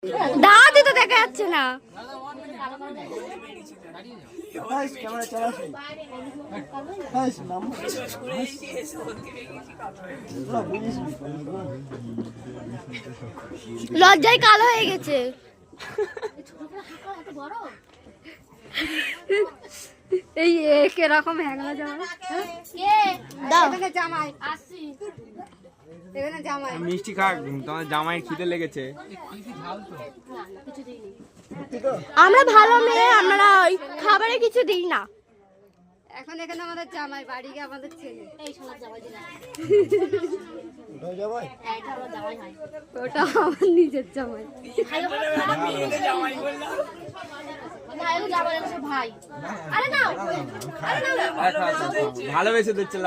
দাঁতই তো দেখা যাচ্ছে না। লজ্জায় কালো হয়ে গেছে। এই কিরকম হ্যাংলা জামা জামাই আসছি। মিষ্টি খা, তোমার জামাইয়ের খিদে লেগেছে। আমরা ভালো মেয়ে, আমরা ওই খাবারে কিছু দিই না। এখন এখানে আমাদের জামাই, বাড়ি গিয়ে আমাদের ছেলে। ওটা আমার নিজের জামাই। ভালোবেসে দিচ্ছে।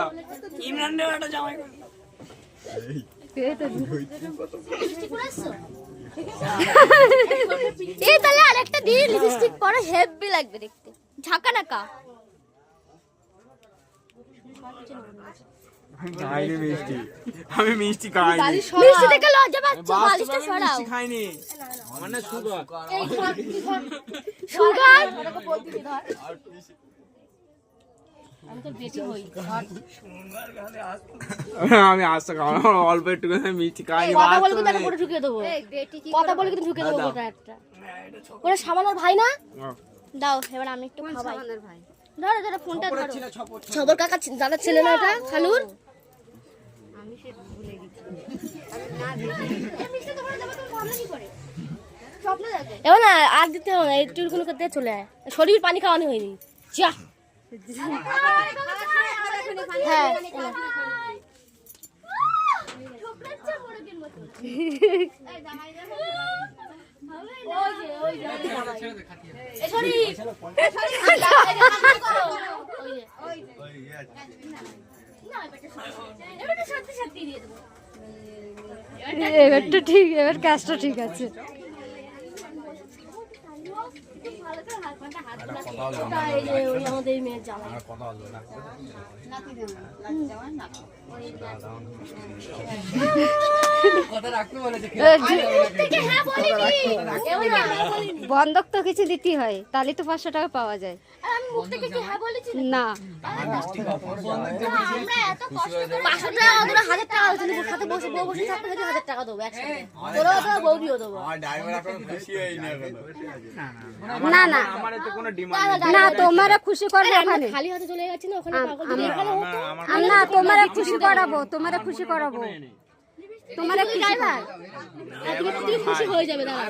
এই তাহলে আরেকটা দিয়ে লিপস্টিক পরে হেভি লাগবে দেখতে, ঝাঁকা নাকা। আমি মিষ্টি খাইনি। মিষ্টি দেখে লজ্জা পাচ্ছ? বালিশটা সরাও। মিষ্টি খাইনি, মানে সুগার। সুগার আমি আশা অল্প একটু মিষ্টি খাই। কথা বলে কিন্তু একটা ঢুকিয়ে দেবো, কথা বলে কিন্তু ঢুকিয়ে দেবো একটা। ওরা সামানের ভাই না? দাও এবার আমি একটু খাওয়াই। ভাই ধরো ধরো ফোনটা ধরো। ছবর কাকা দাদার ছেলে না এটা, খালুর। আমি সে ভুলে গেছি। এবার না আর দিতে হবে না, একটু কোনো করতে চলে আয়। শরীর পানি খাওয়ানো হয়নি। যা হ্যাঁ এবারটা ঠিক, এবার কাজটা ঠিক আছে। আমাদের মেয়ের জামা বন্ধক তো কিছু দিতে হয়, তাহলে তো 500 টাকা পাওয়া যায় না। 500 টাকা সাথে বসে বউ বসে থাকতে 1000 টাকা দেবো একসাথে, তোরাও দেবো বউরিও দেবো। না না আমার এতে কোনো ডিমান্ড না, তোমারা খুশি করবো ওখানে। খালি হাতে চলে গেছি না ওখানে, পাগল দিলে এখানে হতো। না, তোমারা খুশি করাবো, তোমারা খুশি করাবো, তোমারা খুশি তুমি খুশি হয়ে যাবে দাঁড়া।